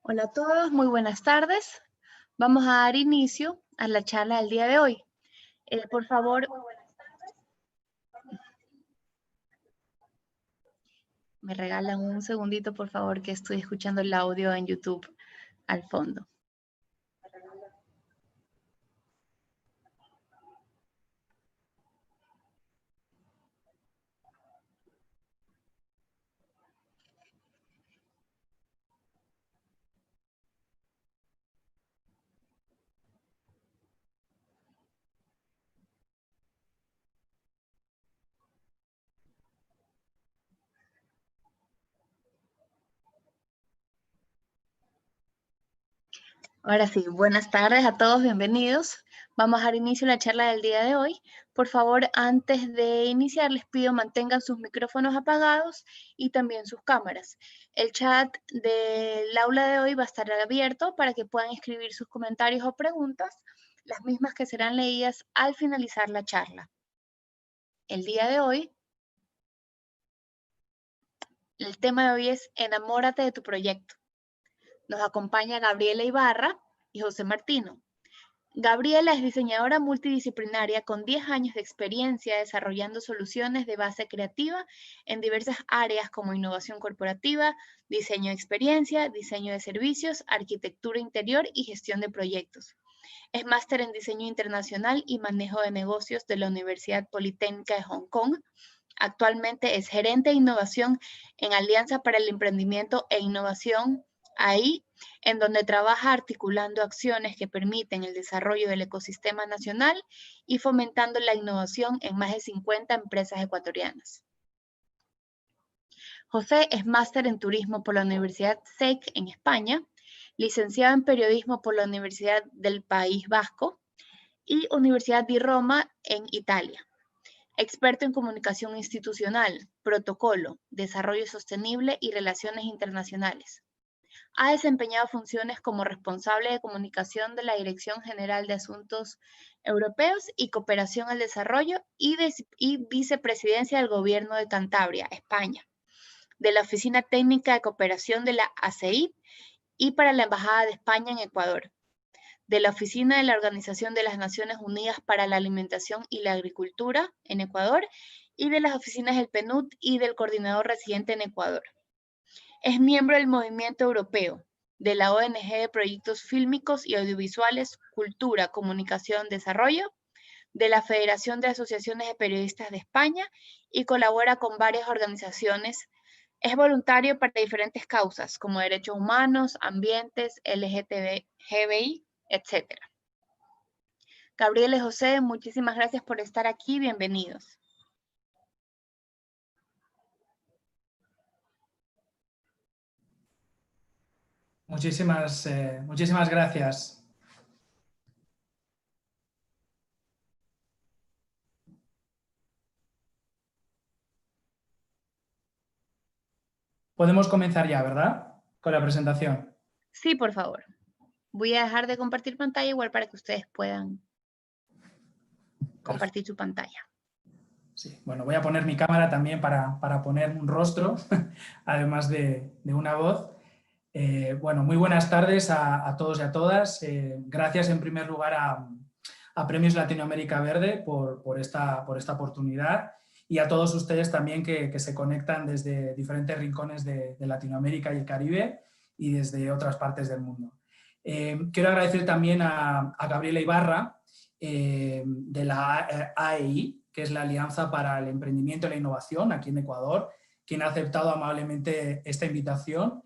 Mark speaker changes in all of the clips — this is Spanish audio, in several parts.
Speaker 1: Hola a todos, muy buenas tardes. Vamos a dar inicio a la charla del día de hoy. Por favor, me regalan un segundito, por favor, que estoy escuchando el audio en YouTube al fondo. Ahora sí, buenas tardes a todos, bienvenidos. Vamos a dar inicio a la charla del día de hoy. Por favor, antes de iniciar, les pido mantengan sus micrófonos apagados y también sus cámaras. El chat del aula de hoy va a estar abierto para que puedan escribir sus comentarios o preguntas, las mismas que serán leídas al finalizar la charla. El día de hoy, el tema de hoy es Enamórate de tu proyecto. Nos acompaña Gabriela Ibarra y José Martino. Gabriela es diseñadora multidisciplinaria con 10 años de experiencia desarrollando soluciones de base creativa en diversas áreas como innovación corporativa, diseño de experiencia, diseño de servicios, arquitectura interior y gestión de proyectos. Es máster en diseño internacional y manejo de negocios de la Universidad Politécnica de Hong Kong. Actualmente es gerente de innovación en Alianza para el Emprendimiento e Innovación, ahí en donde trabaja articulando acciones que permiten el desarrollo del ecosistema nacional y fomentando la innovación en más de 50 empresas ecuatorianas. José es máster en turismo por la Universidad SEC en España, licenciado en periodismo por la Universidad del País Vasco y Universidad di Roma en Italia. Experto en comunicación institucional, protocolo, desarrollo sostenible y relaciones internacionales. Ha desempeñado funciones como responsable de comunicación de la Dirección General de Asuntos Europeos y Cooperación al Desarrollo y vicepresidencia del Gobierno de Cantabria, España, de la Oficina Técnica de Cooperación de la ACI y para la Embajada de España en Ecuador, de la Oficina de la Organización de las Naciones Unidas para la Alimentación y la Agricultura en Ecuador y de las oficinas del PNUD y del Coordinador Residente en Ecuador. Es miembro del Movimiento Europeo, de la ONG de Proyectos Fílmicos y Audiovisuales, Cultura, Comunicación, Desarrollo, de la Federación de Asociaciones de Periodistas de España y colabora con varias organizaciones. Es voluntario para diferentes causas como derechos humanos, ambientes, LGTBI, etc. Gabriela y José, muchísimas gracias por estar aquí. Bienvenidos.
Speaker 2: Muchísimas gracias. Podemos comenzar ya, ¿verdad? Con la presentación.
Speaker 1: Sí, por favor. Voy a dejar de compartir pantalla igual para que ustedes puedan compartir su pantalla.
Speaker 2: Sí, bueno, voy a poner mi cámara también para poner un rostro, además de una voz. Bueno, muy buenas tardes a todos y a todas. Gracias en primer lugar a Premios Latinoamérica Verde por esta oportunidad y a todos ustedes también que se conectan desde diferentes rincones de Latinoamérica y el Caribe y desde otras partes del mundo. Quiero agradecer también a Gabriela Ibarra de la AEI, que es la Alianza para el Emprendimiento y la Innovación aquí en Ecuador, quien ha aceptado amablemente esta invitación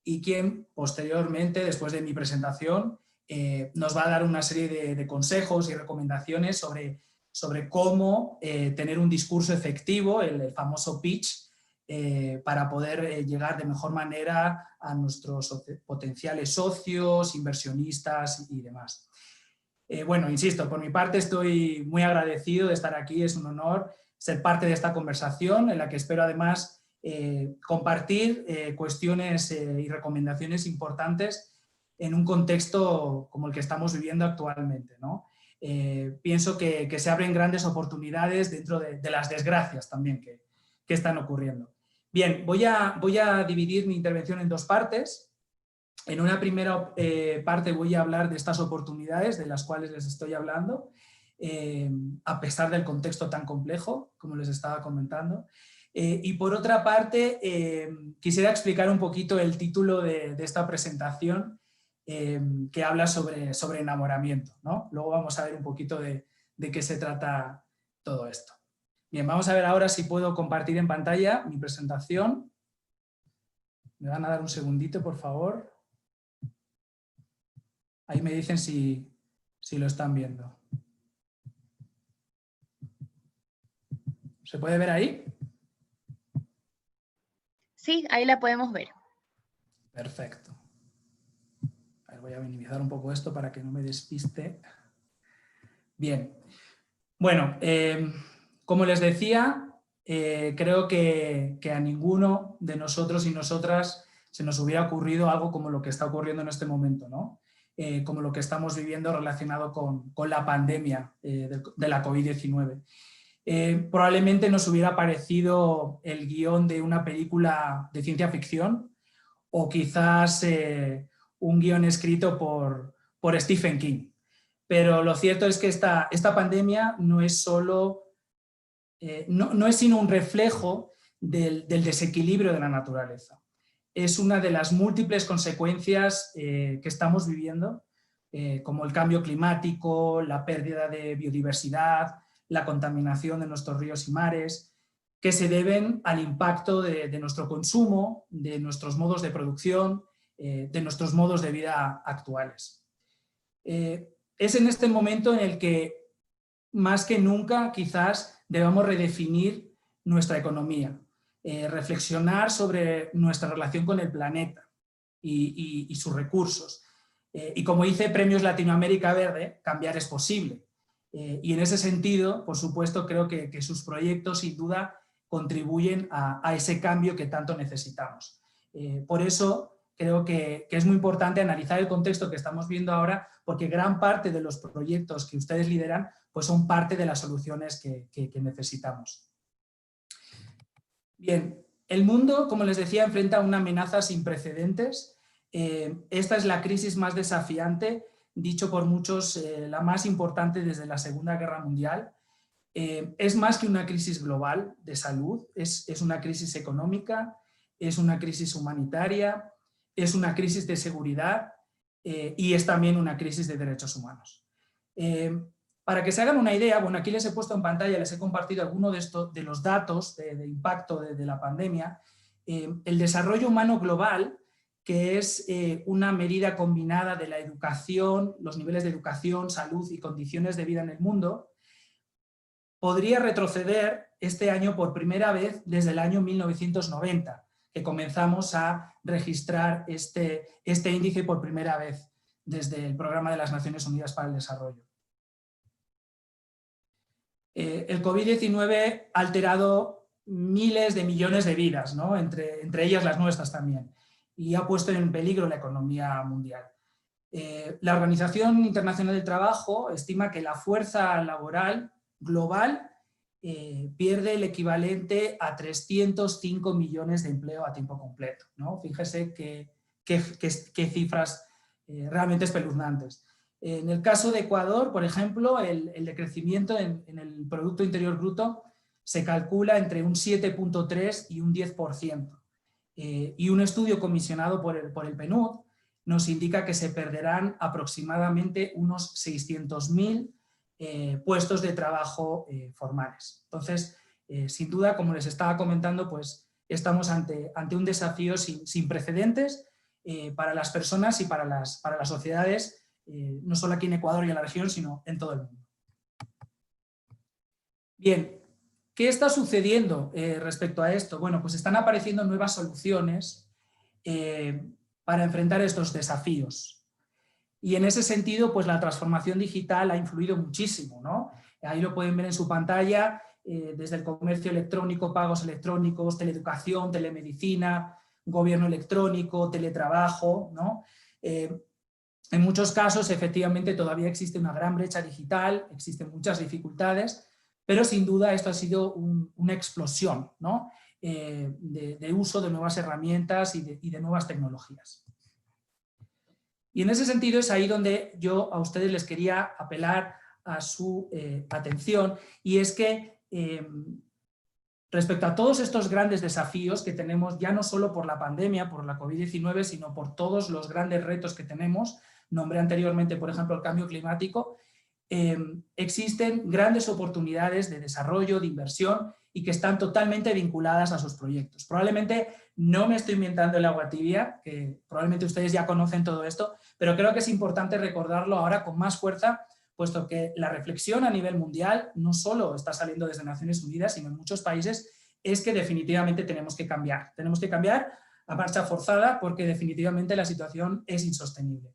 Speaker 2: y quien posteriormente, después de mi presentación, nos va a dar una serie de consejos y recomendaciones sobre cómo tener un discurso efectivo, el famoso pitch, para poder llegar de mejor manera a nuestros potenciales socios, inversionistas y demás. Bueno, insisto, por mi parte estoy muy agradecido de estar aquí, es un honor ser parte de esta conversación en la que espero además compartir cuestiones y recomendaciones importantes en un contexto como el que estamos viviendo actualmente, ¿no? Pienso que se abren grandes oportunidades dentro de las desgracias también que están ocurriendo. Bien, voy a dividir mi intervención en dos partes. En una primera parte voy a hablar de estas oportunidades de las cuales les estoy hablando, a pesar del contexto tan complejo, como les estaba comentando. Y por otra parte, quisiera explicar un poquito el título de esta presentación, que habla sobre enamoramiento, ¿no? Luego vamos a ver un poquito de qué se trata todo esto. Bien, vamos a ver ahora si puedo compartir en pantalla mi presentación. Me van a dar un segundito, por favor. Ahí me dicen si lo están viendo. ¿Se puede ver ahí?
Speaker 1: Sí, ahí la podemos ver.
Speaker 2: Perfecto. A ver, voy a minimizar un poco esto para que no me despiste. Bien. Bueno, como les decía, creo que a ninguno de nosotros y nosotras se nos hubiera ocurrido algo como lo que está ocurriendo en este momento, ¿no? Como lo que estamos viviendo relacionado con la pandemia de la COVID-19. Probablemente nos hubiera parecido el guión de una película de ciencia ficción o quizás un guión escrito por Stephen King. Pero lo cierto es que esta pandemia no es solo, no es sino un reflejo del desequilibrio de la naturaleza. Es una de las múltiples consecuencias que estamos viviendo, como el cambio climático, la pérdida de biodiversidad, la contaminación de nuestros ríos y mares, que se deben al impacto de nuestro consumo, de nuestros modos de producción, de nuestros modos de vida actuales. Es en este momento en el que, más que nunca, quizás debamos redefinir nuestra economía, reflexionar sobre nuestra relación con el planeta y sus recursos. Y como dice Premios Latinoamérica Verde, cambiar es posible. Y en ese sentido, por supuesto, creo que sus proyectos sin duda contribuyen a ese cambio que tanto necesitamos. Por eso creo que es muy importante analizar el contexto que estamos viendo ahora, porque gran parte de los proyectos que ustedes lideran pues son parte de las soluciones que necesitamos. Bien, el mundo, como les decía, enfrenta una amenaza sin precedentes. Esta es la crisis más desafiante, dicho por muchos, la más importante desde la Segunda Guerra Mundial. Es más que una crisis global de salud, es una crisis económica, es una crisis humanitaria, es una crisis de seguridad y es también una crisis de derechos humanos. Para que se hagan una idea, bueno, aquí les he puesto en pantalla, les he compartido algunos de los datos de impacto de la pandemia. El desarrollo humano global, que es una medida combinada de la educación, los niveles de educación, salud y condiciones de vida en el mundo, podría retroceder este año por primera vez desde el año 1990, que comenzamos a registrar este índice por primera vez desde el Programa de las Naciones Unidas para el Desarrollo. El COVID-19 ha alterado miles de millones de vidas, ¿no? entre ellas las nuestras también, y ha puesto en peligro la economía mundial. La Organización Internacional del Trabajo estima que la fuerza laboral global pierde el equivalente a 305 millones de empleo a tiempo completo, ¿no? Fíjese qué cifras realmente espeluznantes. En el caso de Ecuador, por ejemplo, el decrecimiento en el Producto Interior Bruto se calcula entre un 7,3 y un 10%. Y un estudio comisionado por el PNUD nos indica que se perderán aproximadamente unos 600.000 puestos de trabajo formales. Entonces, sin duda, como les estaba comentando, pues estamos ante un desafío sin precedentes para las personas y para las sociedades, no solo aquí en Ecuador y en la región, sino en todo el mundo. Bien, ¿qué está sucediendo respecto a esto? Bueno, pues están apareciendo nuevas soluciones para enfrentar estos desafíos. Y en ese sentido, pues la transformación digital ha influido muchísimo, ¿no? Ahí lo pueden ver en su pantalla, desde el comercio electrónico, pagos electrónicos, teleeducación, telemedicina, gobierno electrónico, teletrabajo, ¿no? En muchos casos, efectivamente, todavía existe una gran brecha digital, existen muchas dificultades, pero sin duda esto ha sido una explosión, ¿no? De uso de nuevas herramientas y de nuevas tecnologías. Y en ese sentido es ahí donde yo a ustedes les quería apelar a su atención, y es que respecto a todos estos grandes desafíos que tenemos, ya no solo por la pandemia, por la COVID-19, sino por todos los grandes retos que tenemos, nombré anteriormente, por ejemplo, el cambio climático, existen grandes oportunidades de desarrollo, de inversión, y que están totalmente vinculadas a sus proyectos. Probablemente no me estoy inventando el agua tibia, que probablemente ustedes ya conocen todo esto, pero creo que es importante recordarlo ahora con más fuerza, puesto que la reflexión a nivel mundial no solo está saliendo desde Naciones Unidas, sino en muchos países, es que definitivamente tenemos que cambiar. Tenemos que cambiar a marcha forzada, porque definitivamente la situación es insostenible.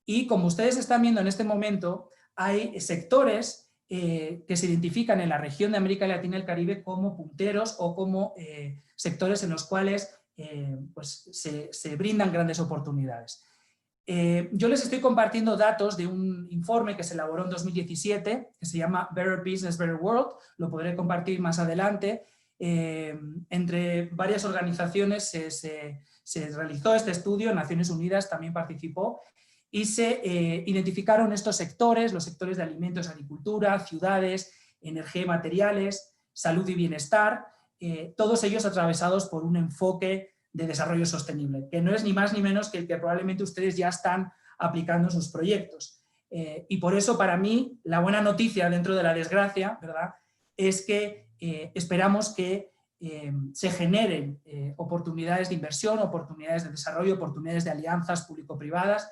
Speaker 2: Y como ustedes están viendo en este momento, hay sectores que se identifican en la región de América Latina y el Caribe como punteros, o como sectores en los cuales pues se brindan grandes oportunidades. Yo les estoy compartiendo datos de un informe que se elaboró en 2017, que se llama Better Business, Better World, lo podré compartir más adelante. Entre varias organizaciones se realizó este estudio, Naciones Unidas también participó, y se identificaron estos sectores, los sectores de alimentos, agricultura, ciudades, energía y materiales, salud y bienestar, todos ellos atravesados por un enfoque de desarrollo sostenible, que no es ni más ni menos que el que probablemente ustedes ya están aplicando en sus proyectos. Y por eso, para mí, la buena noticia dentro de la desgracia, ¿verdad?, es que esperamos que se generen oportunidades de inversión, oportunidades de desarrollo, oportunidades de alianzas público-privadas,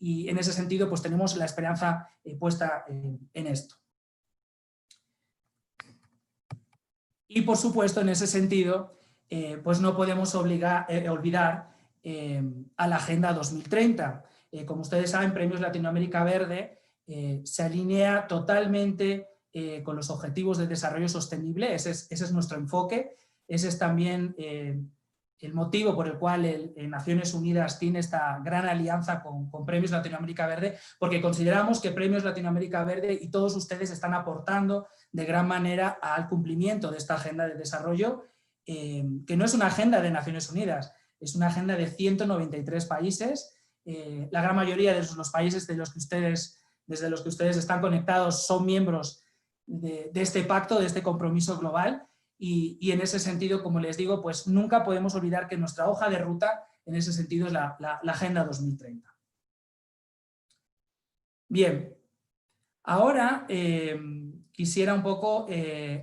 Speaker 2: y en ese sentido pues tenemos la esperanza puesta en esto. Y por supuesto, en ese sentido, pues no podemos olvidar a la Agenda 2030. Como ustedes saben, Premios Latinoamérica Verde se alinea totalmente con los objetivos de desarrollo sostenible. Ese es nuestro enfoque, ese es también el motivo por el cual Naciones Unidas tiene esta gran alianza con Premios Latinoamérica Verde, porque consideramos que Premios Latinoamérica Verde y todos ustedes están aportando de gran manera al cumplimiento de esta agenda de desarrollo, que no es una agenda de Naciones Unidas, es una agenda de 193 países. La gran mayoría de los países desde los que ustedes están conectados son miembros de este pacto, de este compromiso global. Y en ese sentido, como les digo, pues nunca podemos olvidar que nuestra hoja de ruta en ese sentido es la Agenda 2030. Bien, ahora quisiera un poco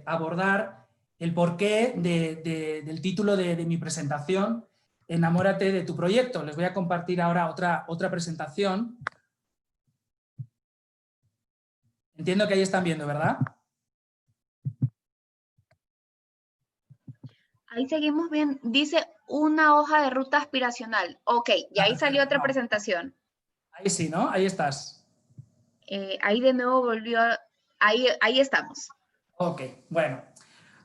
Speaker 2: abordar el porqué del título de mi presentación, Enamórate de tu proyecto. Les voy a compartir ahora otra presentación. Entiendo que ahí están viendo, ¿verdad?
Speaker 1: Ahí seguimos bien, dice una hoja de ruta aspiracional. Ok, y ahí salió otra presentación.
Speaker 2: Ahí sí, ¿no? Ahí estás.
Speaker 1: Ahí de nuevo volvió, ahí estamos.
Speaker 2: Ok, bueno.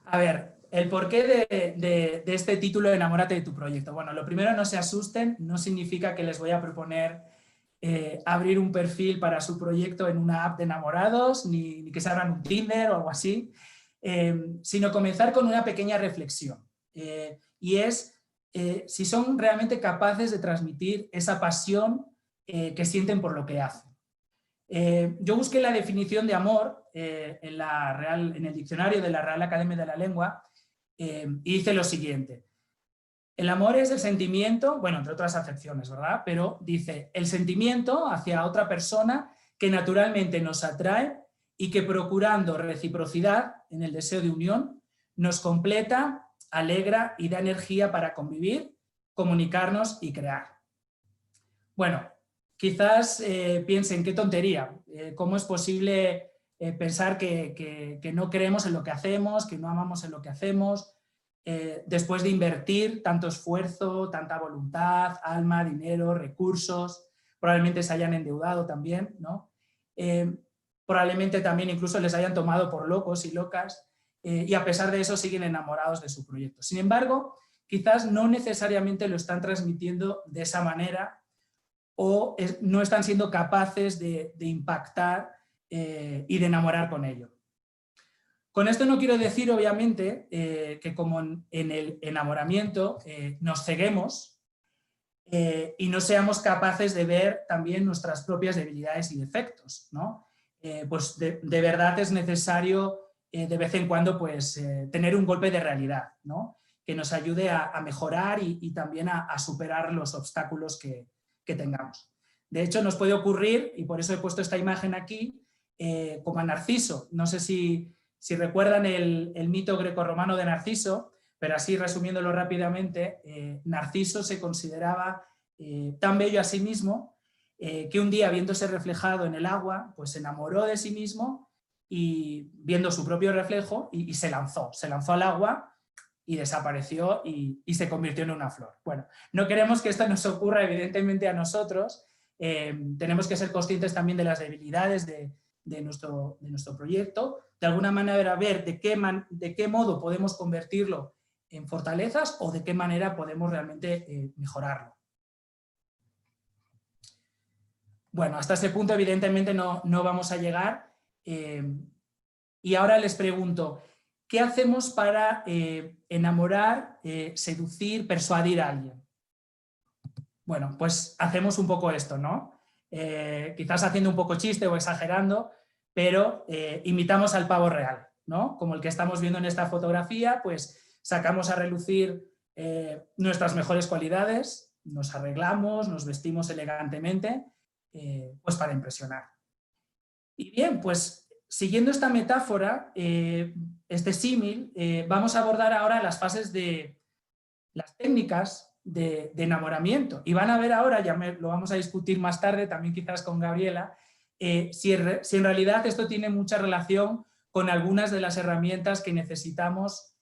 Speaker 2: A ver, el porqué de este título, Enamórate de tu proyecto. Bueno, lo primero, no se asusten, no significa que les voy a proponer abrir un perfil para su proyecto en una app de enamorados, ni que se abran un Tinder o algo así, sino comenzar con una pequeña reflexión. Y es si son realmente capaces de transmitir esa pasión que sienten por lo que hacen. Yo busqué la definición de amor en el diccionario de la Real Academia de la Lengua y dice lo siguiente: el amor es el sentimiento, bueno, entre otras acepciones, ¿verdad? Pero dice, el sentimiento hacia otra persona que naturalmente nos atrae y que, procurando reciprocidad en el deseo de unión, nos completa, alegra y da energía para convivir, comunicarnos y crear. Bueno, quizás piensen, qué tontería, cómo es posible pensar que no creemos en lo que hacemos, que no amamos en lo que hacemos, después de invertir tanto esfuerzo, tanta voluntad, alma, dinero, recursos, probablemente se hayan endeudado también, ¿no? Probablemente también incluso les hayan tomado por locos y locas, y a pesar de eso siguen enamorados de su proyecto. Sin embargo, quizás no necesariamente lo están transmitiendo de esa manera, o no están siendo capaces de impactar y de enamorar con ello. Con esto no quiero decir, obviamente, que como en el enamoramiento nos ceguemos y no seamos capaces de ver también nuestras propias debilidades y defectos, ¿no? Pues de verdad es necesario de vez en cuando pues, tener un golpe de realidad, ¿no? Que nos ayude a mejorar y también a superar los obstáculos que tengamos. De hecho, nos puede ocurrir, y por eso he puesto esta imagen aquí, como a Narciso. No sé si recuerdan el mito grecorromano de Narciso, pero así resumiéndolo rápidamente, Narciso se consideraba tan bello a sí mismo que un día, viéndose reflejado en el agua, pues se enamoró de sí mismo y viendo su propio reflejo y se lanzó al agua y desapareció y se convirtió en una flor. Bueno, no queremos que esto nos ocurra evidentemente a nosotros, tenemos que ser conscientes también de las debilidades de nuestro proyecto, de alguna manera ver de qué modo podemos convertirlo en fortalezas o de qué manera podemos realmente mejorarlo. Bueno, hasta ese punto evidentemente no vamos a llegar y ahora les pregunto, ¿qué hacemos para enamorar, seducir, persuadir a alguien? Bueno, pues hacemos un poco esto, ¿no? Quizás haciendo un poco chiste o exagerando, pero imitamos al pavo real, ¿no? Como el que estamos viendo en esta fotografía, pues sacamos a relucir nuestras mejores cualidades, nos arreglamos, nos vestimos elegantemente, pues para impresionar. Y bien, pues siguiendo esta metáfora, este símil, vamos a abordar ahora las fases de las técnicas de enamoramiento. Y van a ver ahora, lo vamos a discutir más tarde, también quizás con Gabriela, si en realidad esto tiene mucha relación con algunas de las herramientas que necesitamos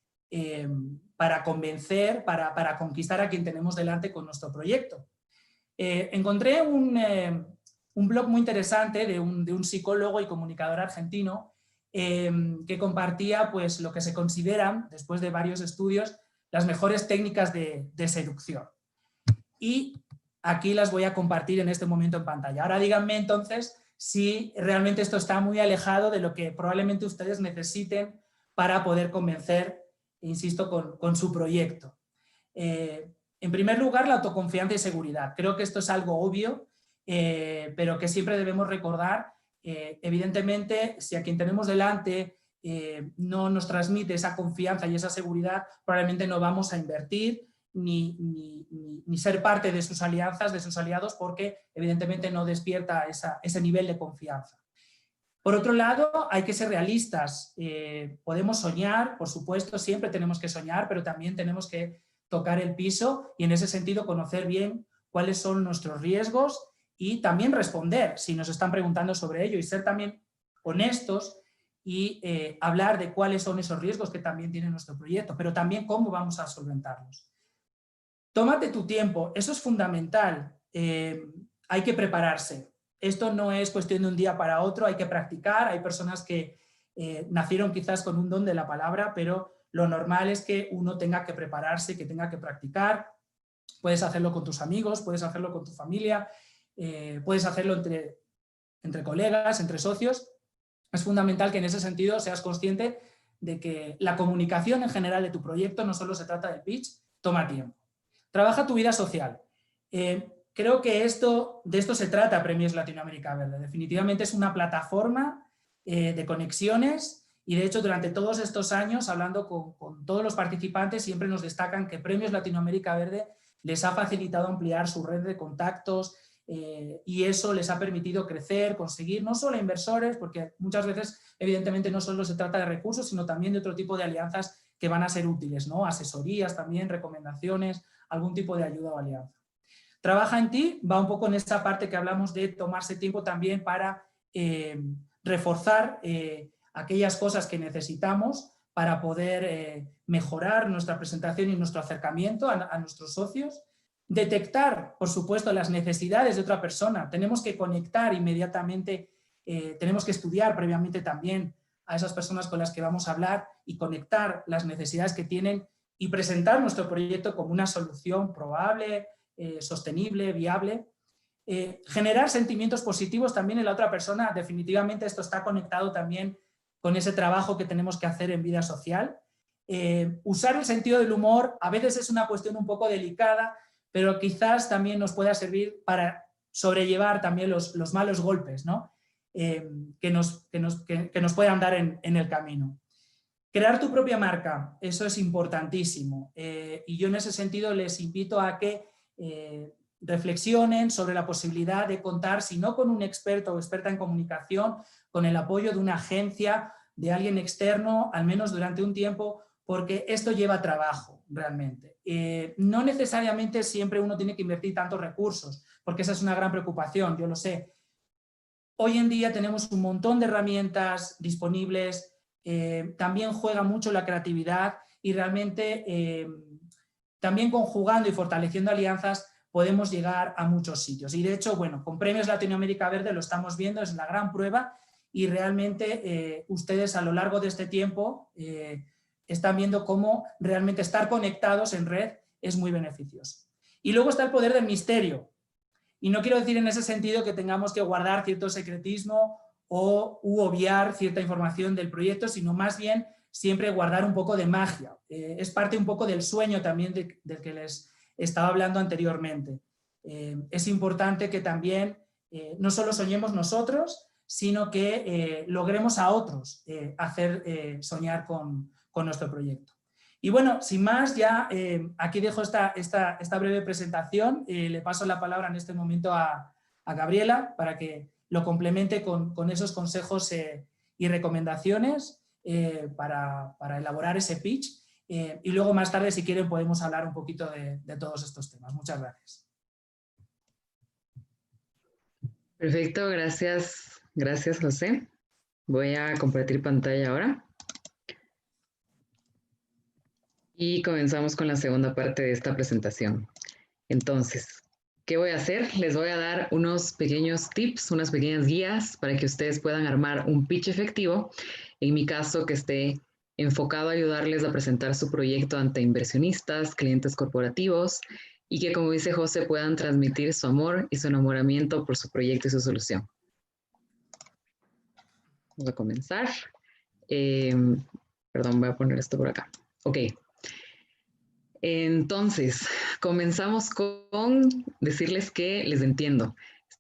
Speaker 2: para convencer, para conquistar a quien tenemos delante con nuestro proyecto. Encontré un blog muy interesante de un psicólogo y comunicador argentino que compartía pues, lo que se consideran, después de varios estudios, las mejores técnicas de seducción. Y aquí las voy a compartir en este momento en pantalla. Ahora díganme entonces si realmente esto está muy alejado de lo que probablemente ustedes necesiten para poder convencer, insisto, con su proyecto. En primer lugar, la autoconfianza y seguridad. Creo que esto es algo obvio, pero que siempre debemos recordar. Evidentemente, si a quien tenemos delante no nos transmite esa confianza y esa seguridad, probablemente no vamos a invertir ni ser parte de sus alianzas, de sus aliados, porque evidentemente no despierta ese nivel de confianza. Por otro lado, hay que ser realistas. Podemos soñar, por supuesto, siempre tenemos que soñar, pero también tenemos que tocar el piso y en ese sentido conocer bien cuáles son nuestros riesgos y también responder si nos están preguntando sobre ello y ser también honestos y hablar de cuáles son esos riesgos que también tiene nuestro proyecto, pero también cómo vamos a solventarlos. Tómate tu tiempo, eso es fundamental, hay que prepararse. Esto no es cuestión de un día para otro, hay que practicar, hay personas que nacieron quizás con un don de la palabra, pero lo normal es que uno tenga que prepararse, que tenga que practicar. Puedes hacerlo con tus amigos, puedes hacerlo con tu familia, puedes hacerlo entre colegas, entre socios. Es fundamental que en ese sentido seas consciente de que la comunicación en general de tu proyecto no solo se trata de pitch, toma tiempo. Trabaja tu vida social. Creo que de esto se trata Premios Latinoamérica Verde. Definitivamente es una plataforma de conexiones y de hecho durante todos estos años, hablando con todos los participantes, siempre nos destacan que Premios Latinoamérica Verde les ha facilitado ampliar su red de contactos y eso les ha permitido crecer, conseguir no solo inversores, porque muchas veces evidentemente no solo se trata de recursos, sino también de otro tipo de alianzas que van a ser útiles, ¿no? Asesorías también, recomendaciones, algún tipo de ayuda o alianza. Trabaja en ti, va un poco en esta parte que hablamos de tomarse tiempo también para reforzar aquellas cosas que necesitamos para poder mejorar nuestra presentación y nuestro acercamiento a nuestros socios. Detectar, por supuesto, las necesidades de otra persona. Tenemos que conectar inmediatamente, tenemos que estudiar previamente también a esas personas con las que vamos a hablar y conectar las necesidades que tienen y presentar nuestro proyecto como una solución probable, sostenible, viable. Generar sentimientos positivos también en la otra persona. Definitivamente esto está conectado también con ese trabajo que tenemos que hacer en vida social. Usar el sentido del humor a veces es una cuestión un poco delicada, pero quizás también nos pueda servir para sobrellevar también los malos golpes, ¿no? que nos puedan dar en el camino. Crear tu propia marca, eso es importantísimo. Y yo en ese sentido les invito a que reflexionen sobre la posibilidad de contar, si no con un experto o experta en comunicación, con el apoyo de una agencia, de alguien externo, al menos durante un tiempo, porque esto lleva trabajo realmente. No necesariamente siempre uno tiene que invertir tantos recursos, porque esa es una gran preocupación, yo lo sé. Hoy en día tenemos un montón de herramientas disponibles, también juega mucho la creatividad y realmente también conjugando y fortaleciendo alianzas podemos llegar a muchos sitios. Y de hecho, bueno, con Premios Latinoamérica Verde lo estamos viendo, es la gran prueba y realmente ustedes a lo largo de este tiempo están viendo cómo realmente estar conectados en red es muy beneficioso. Y luego está el poder del misterio. Y no quiero decir en ese sentido que tengamos que guardar cierto secretismo u obviar cierta información del proyecto, sino más bien siempre guardar un poco de magia. Es parte un poco del sueño también del que les estaba hablando anteriormente. Es importante que también no solo soñemos nosotros, sino que logremos a otros hacer soñar con nuestro proyecto. Y bueno, sin más, ya aquí dejo esta breve presentación. Le paso la palabra en este momento a Gabriela para que lo complemente con esos consejos y recomendaciones para elaborar ese pitch. Y luego más tarde, si quieren, podemos hablar un poquito de todos estos temas. Muchas gracias.
Speaker 3: Perfecto, gracias. Gracias, José. Voy a compartir pantalla ahora. Y comenzamos con la segunda parte de esta presentación. Entonces, ¿qué voy a hacer? Les voy a dar unos pequeños tips, unas pequeñas guías para que ustedes puedan armar un pitch efectivo. En mi caso, que esté enfocado a ayudarles a presentar su proyecto ante inversionistas, clientes corporativos y que, como dice José, puedan transmitir su amor y su enamoramiento por su proyecto y su solución. Vamos a comenzar. Perdón, voy a poner esto por acá. Ok. Entonces, comenzamos con decirles que les entiendo.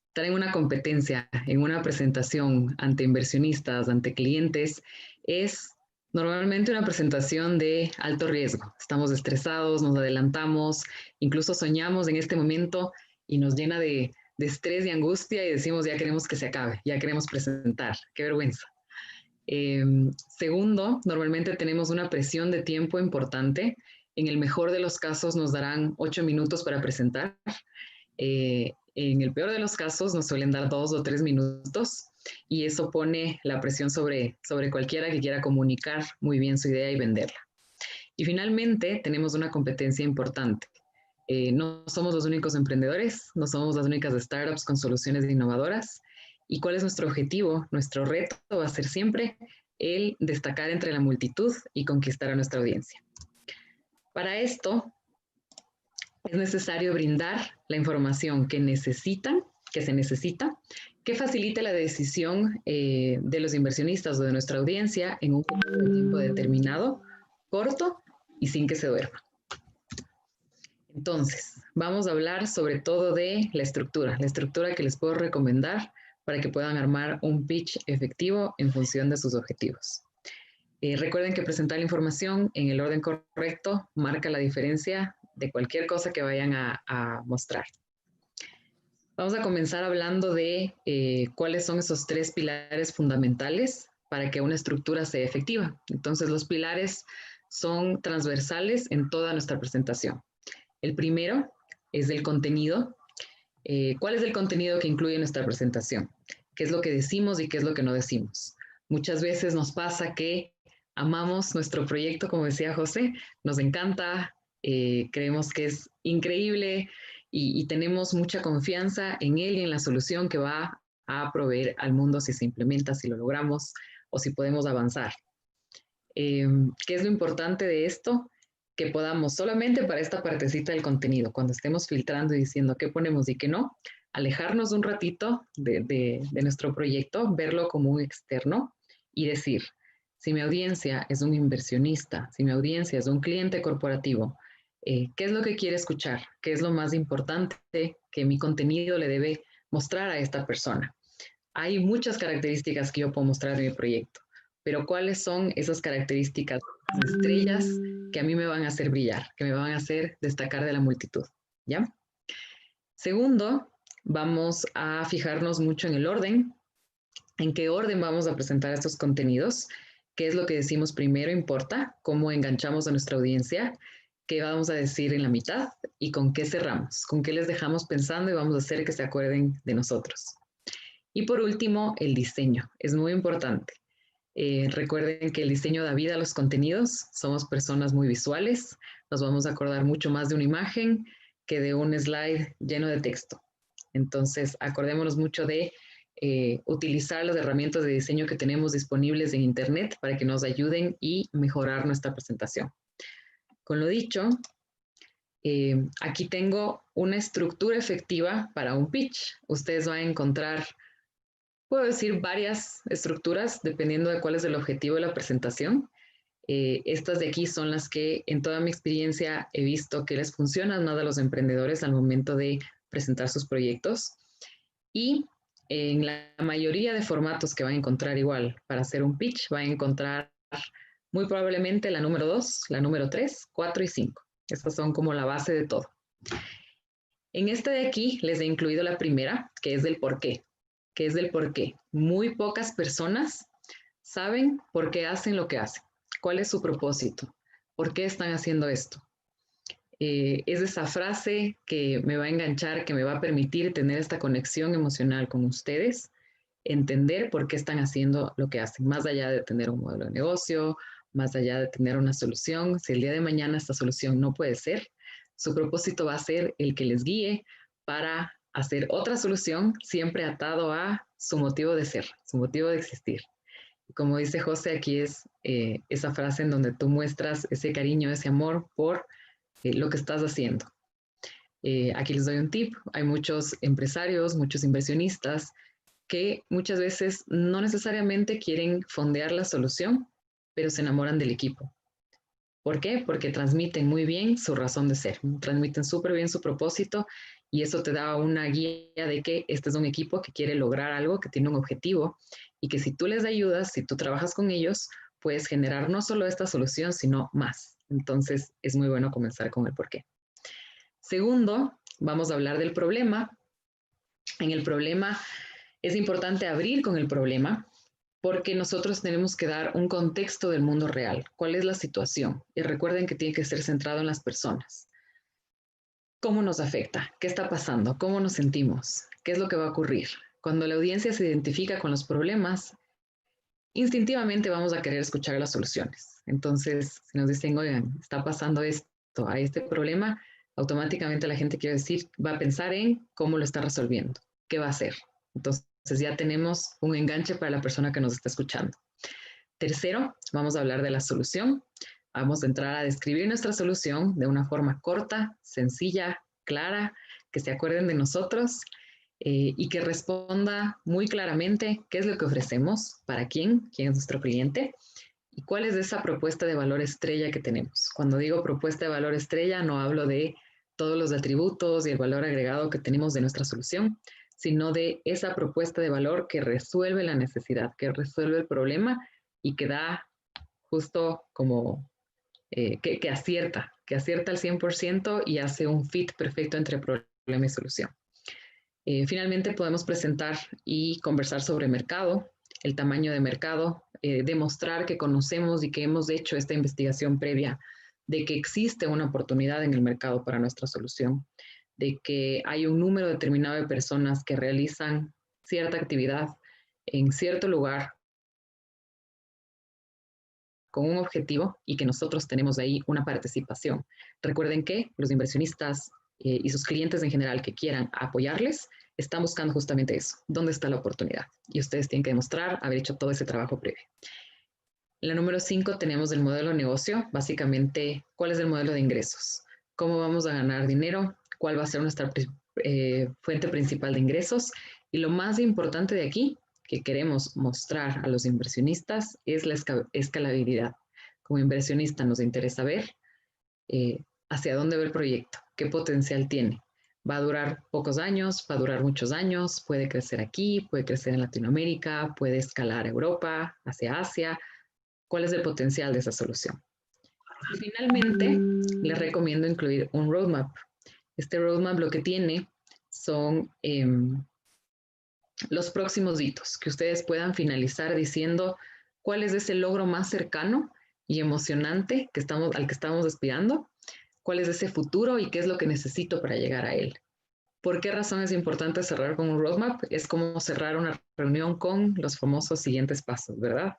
Speaker 3: Estar en una competencia, en una presentación ante inversionistas, ante clientes, es normalmente una presentación de alto riesgo. Estamos estresados, nos adelantamos, incluso soñamos en este momento y nos llena de estrés y angustia y decimos ya queremos que se acabe, ya queremos presentar. ¡Qué vergüenza! Segundo, normalmente tenemos una presión de tiempo importante. En el mejor de los casos nos darán 8 minutos para presentar. En el peor de los casos nos suelen dar 2 o 3 minutos y eso pone la presión sobre cualquiera que quiera comunicar muy bien su idea y venderla. Y finalmente tenemos una competencia importante. No somos los únicos emprendedores, no somos las únicas startups con soluciones innovadoras. ¿Y cuál es nuestro objetivo? Nuestro reto va a ser siempre el destacar entre la multitud y conquistar a nuestra audiencia. Para esto, es necesario brindar la información que se necesita, que facilite la decisión de los inversionistas o de nuestra audiencia en un tiempo determinado, corto y sin que se duerma. Entonces, vamos a hablar sobre todo de la estructura que les puedo recomendar para que puedan armar un pitch efectivo en función de sus objetivos. Recuerden que presentar la información en el orden correcto marca la diferencia de cualquier cosa que vayan a mostrar. Vamos a comenzar hablando de cuáles son esos 3 pilares fundamentales para que una estructura sea efectiva. Entonces, los pilares son transversales en toda nuestra presentación. El primero es el contenido. ¿Cuál es el contenido que incluye nuestra presentación? ¿Qué es lo que decimos y qué es lo que no decimos? Muchas veces nos pasa que amamos nuestro proyecto, como decía José, nos encanta, creemos que es increíble y tenemos mucha confianza en él y en la solución que va a proveer al mundo si se implementa, si lo logramos o si podemos avanzar. ¿Qué es lo importante de esto? Que podamos solamente para esta partecita del contenido, cuando estemos filtrando y diciendo qué ponemos y qué no, alejarnos un ratito de nuestro proyecto, verlo como un externo y decir, si mi audiencia es un inversionista, si mi audiencia es un cliente corporativo ¿Qué es lo que quiere escuchar? ¿Qué es lo más importante que mi contenido le debe mostrar a esta persona? Hay muchas características que yo puedo mostrar de mi proyecto, pero ¿cuáles son esas características estrellas que a mí me van a hacer brillar, que me van a hacer destacar de la multitud? ¿Ya? Segundo, vamos a fijarnos mucho en el orden, en qué orden vamos a presentar estos contenidos, qué es lo que decimos primero importa, cómo enganchamos a nuestra audiencia, qué vamos a decir en la mitad y con qué cerramos, con qué les dejamos pensando y vamos a hacer que se acuerden de nosotros. Y por último, el diseño. Es muy importante. Recuerden que el diseño da vida a los contenidos. Somos personas muy visuales. Nos vamos a acordar mucho más de una imagen que de un slide lleno de texto. Entonces, acordémonos mucho de utilizar las herramientas de diseño que tenemos disponibles en Internet para que nos ayuden y mejorar nuestra presentación. Con lo dicho, aquí tengo una estructura efectiva para un pitch. Ustedes van a encontrar, puedo decir, varias estructuras dependiendo de cuál es el objetivo de la presentación. Estas de aquí son las que en toda mi experiencia he visto que les funcionan más a los emprendedores al momento de presentar sus proyectos. Y en la mayoría de formatos que van a encontrar igual para hacer un pitch, van a encontrar muy probablemente la número 2, la número 3, 4 y 5. Estas son como la base de todo. En este de aquí les he incluido la primera, que es del por qué. ¿Qué es del por qué? Muy pocas personas saben por qué hacen lo que hacen. ¿Cuál es su propósito? ¿Por qué están haciendo esto? Es esa frase que me va a enganchar, que me va a permitir tener esta conexión emocional con ustedes, entender por qué están haciendo lo que hacen, más allá de tener un modelo de negocio, más allá de tener una solución. Si el día de mañana esta solución no puede ser, su propósito va a ser el que les guíe para hacer otra solución, siempre atado a su motivo de ser, su motivo de existir. Como dice José, aquí es esa frase en donde tú muestras ese cariño, ese amor por lo que estás haciendo. Aquí les doy un tip. Hay muchos empresarios, muchos inversionistas que muchas veces no necesariamente quieren fondear la solución, pero se enamoran del equipo. ¿Por qué? Porque transmiten muy bien su razón de ser, transmiten súper bien su propósito y eso te da una guía de que este es un equipo que quiere lograr algo, que tiene un objetivo y que si tú les ayudas, si tú trabajas con ellos, puedes generar no solo esta solución, sino más. Entonces es muy bueno comenzar con el por qué. Segundo, vamos a hablar del problema. En el problema es importante abrir con el problema porque nosotros tenemos que dar un contexto del mundo real. ¿Cuál es la situación? Y recuerden que tiene que ser centrado en las personas. ¿Cómo nos afecta? ¿Qué está pasando? ¿Cómo nos sentimos? ¿Qué es lo que va a ocurrir? Cuando la audiencia se identifica con los problemas, instintivamente vamos a querer escuchar las soluciones. Entonces, si nos dicen, oigan, está pasando esto, a este problema, automáticamente la gente quiere decir, va a pensar en cómo lo está resolviendo, qué va a hacer. Entonces ya tenemos un enganche para la persona que nos está escuchando. Tercero, vamos a hablar de la solución. Vamos a entrar a describir nuestra solución de una forma corta, sencilla, clara, que se acuerden de nosotros y que responda muy claramente qué es lo que ofrecemos, para quién es nuestro cliente y cuál es esa propuesta de valor estrella que tenemos. Cuando digo propuesta de valor estrella, no hablo de todos los atributos y el valor agregado que tenemos de nuestra solución, sino de esa propuesta de valor que resuelve la necesidad, que resuelve el problema y que da justo como que acierta al 100% y hace un fit perfecto entre problema y solución. Finalmente podemos presentar y conversar sobre mercado, el tamaño de mercado, demostrar que conocemos y que hemos hecho esta investigación previa de que existe una oportunidad en el mercado para nuestra solución, de que hay un número determinado de personas que realizan cierta actividad en cierto lugar con un objetivo y que nosotros tenemos ahí una participación. Recuerden que los inversionistas y sus clientes en general que quieran apoyarles están buscando justamente eso, dónde está la oportunidad. Y ustedes tienen que demostrar haber hecho todo ese trabajo previo. En la número 5 tenemos el modelo de negocio, básicamente cuál es el modelo de ingresos, cómo vamos a ganar dinero, cuál va a ser nuestra fuente principal de ingresos y lo más importante de aquí que queremos mostrar a los inversionistas es la escalabilidad. Como inversionista nos interesa ver hacia dónde va el proyecto, qué potencial tiene. Va a durar pocos años, va a durar muchos años, puede crecer aquí, puede crecer en Latinoamérica, puede escalar a Europa, hacia Asia. ¿Cuál es el potencial de esa solución? Y finalmente, les recomiendo incluir un roadmap. Este roadmap lo que tiene son los próximos hitos que ustedes puedan finalizar diciendo cuál es ese logro más cercano y emocionante al que estamos aspirando, cuál es ese futuro y qué es lo que necesito para llegar a él. ¿Por qué razón es importante cerrar con un roadmap? Es como cerrar una reunión con los famosos siguientes pasos, ¿verdad?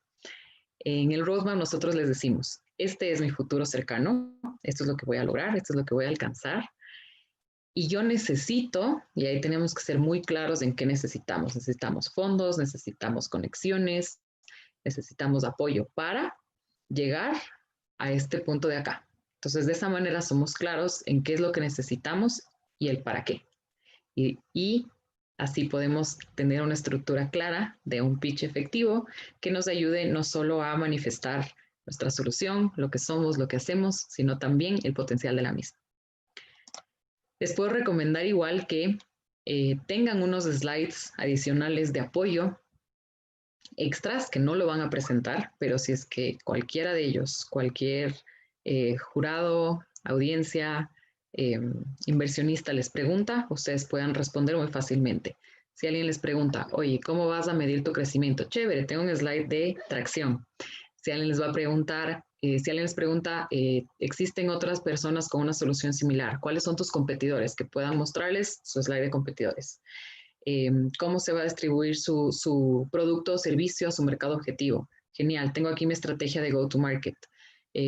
Speaker 3: En el roadmap nosotros les decimos, este es mi futuro cercano, esto es lo que voy a lograr, esto es lo que voy a alcanzar, y yo necesito, y ahí tenemos que ser muy claros en qué necesitamos. Necesitamos fondos, necesitamos conexiones, necesitamos apoyo para llegar a este punto de acá. Entonces, de esa manera somos claros en qué es lo que necesitamos y el para qué. Y así podemos tener una estructura clara de un pitch efectivo que nos ayude no solo a manifestar nuestra solución, lo que somos, lo que hacemos, sino también el potencial de la misma. Les puedo recomendar igual que tengan unos slides adicionales de apoyo extras que no lo van a presentar, pero si es que cualquiera de ellos, cualquier jurado, audiencia, inversionista les pregunta, ustedes puedan responder muy fácilmente. Si alguien les pregunta, oye, ¿cómo vas a medir tu crecimiento? Chévere, tengo un slide de tracción. Si alguien les va a preguntar, si alguien les pregunta, ¿existen otras personas con una solución similar? ¿Cuáles son tus competidores? Que puedan mostrarles su slide de competidores. ¿Cómo se va a distribuir su producto o servicio a su mercado objetivo? Genial, tengo aquí mi estrategia de go-to-market.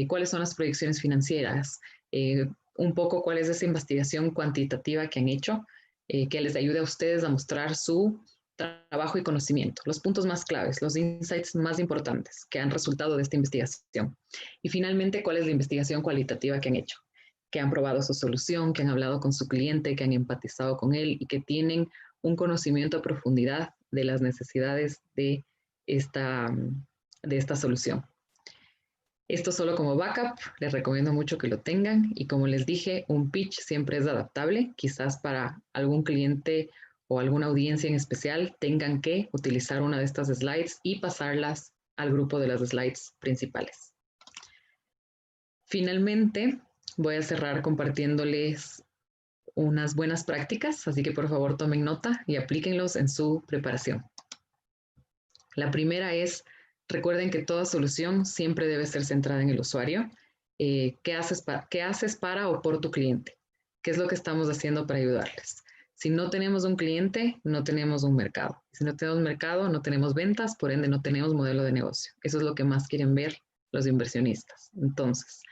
Speaker 3: ¿Cuáles son las proyecciones financieras? Un poco cuál es esa investigación cuantitativa que han hecho que les ayude a ustedes a mostrar su trabajo y conocimiento, los puntos más claves, los insights más importantes que han resultado de esta investigación. Y finalmente, cuál es la investigación cualitativa que han hecho, que han probado su solución, que han hablado con su cliente, que han empatizado con él y que tienen un conocimiento a profundidad de las necesidades de esta solución. Esto solo como backup, les recomiendo mucho que lo tengan y como les dije, un pitch siempre es adaptable, quizás para algún cliente o alguna audiencia en especial tengan que utilizar una de estas slides y pasarlas al grupo de las slides principales. Finalmente, voy a cerrar compartiéndoles unas buenas prácticas, así que por favor tomen nota y aplíquenlos en su preparación. La primera es, recuerden que toda solución siempre debe ser centrada en el usuario. ¿Qué haces para o por tu cliente? ¿Qué es lo que estamos haciendo para ayudarles? Si no tenemos un cliente, no tenemos un mercado. Si no tenemos mercado, no tenemos ventas, por ende no tenemos modelo de negocio. Eso es lo que más quieren ver los inversionistas. Entonces,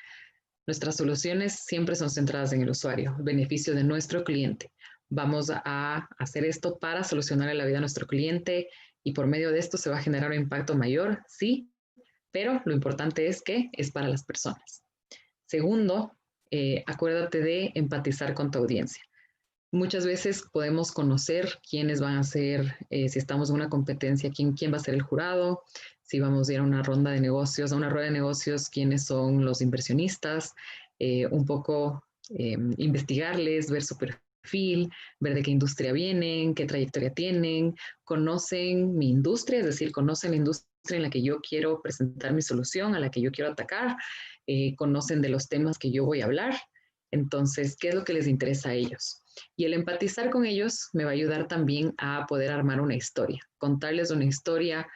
Speaker 3: nuestras soluciones siempre son centradas en el usuario, el beneficio de nuestro cliente. Vamos a hacer esto para solucionar la vida a nuestro cliente y por medio de esto se va a generar un impacto mayor, sí, pero lo importante es que es para las personas. Segundo, acuérdate de empatizar con tu audiencia. Muchas veces podemos conocer quiénes van a ser, si estamos en una competencia, quién va a ser el jurado, si vamos a ir a una ronda de negocios, a una rueda de negocios, quiénes son los inversionistas, un poco investigarles, ver su perfil, ver de qué industria vienen, qué trayectoria tienen, conocen mi industria, es decir, conocen la industria en la que yo quiero presentar mi solución, a la que yo quiero atacar, conocen de los temas que yo voy a hablar. Entonces, ¿qué es lo que les interesa a ellos? Y el empatizar con ellos me va a ayudar también a poder armar una historia, contarles una historia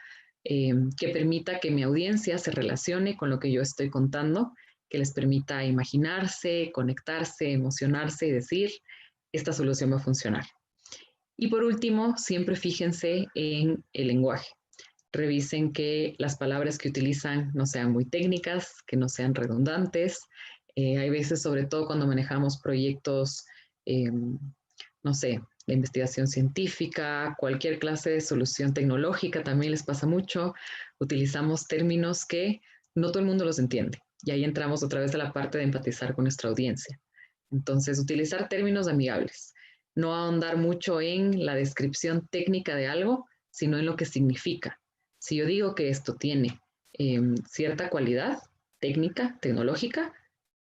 Speaker 3: que permita que mi audiencia se relacione con lo que yo estoy contando, que les permita imaginarse, conectarse, emocionarse y decir, esta solución va a funcionar. Y por último, siempre fíjense en el lenguaje. Revisen que las palabras que utilizan no sean muy técnicas, que no sean redundantes. Hay veces, sobre todo cuando manejamos proyectos no sé, la investigación científica, cualquier clase de solución tecnológica también les pasa mucho. Utilizamos términos que no todo el mundo los entiende. Y ahí entramos otra vez a la parte de empatizar con nuestra audiencia. Entonces, utilizar términos amigables. No ahondar mucho en la descripción técnica de algo, sino en lo que significa. Si yo digo que esto tiene cierta cualidad técnica, tecnológica,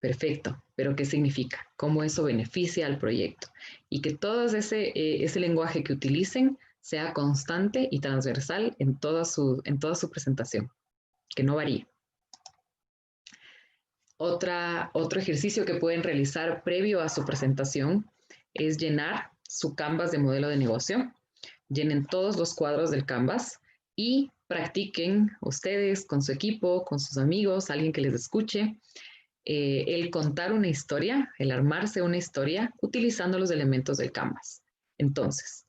Speaker 3: perfecto. pero ¿qué significa? ¿Cómo eso beneficia al proyecto? Y que todo ese lenguaje que utilicen sea constante y transversal en toda su presentación, que no varíe. Otro ejercicio que pueden realizar previo a su presentación es llenar su Canvas de modelo de negocio. Llenen todos los cuadros del Canvas y practiquen ustedes con su equipo, con sus amigos, alguien que les escuche, el contar una historia, el armarse una historia utilizando los elementos del Canvas. Entonces,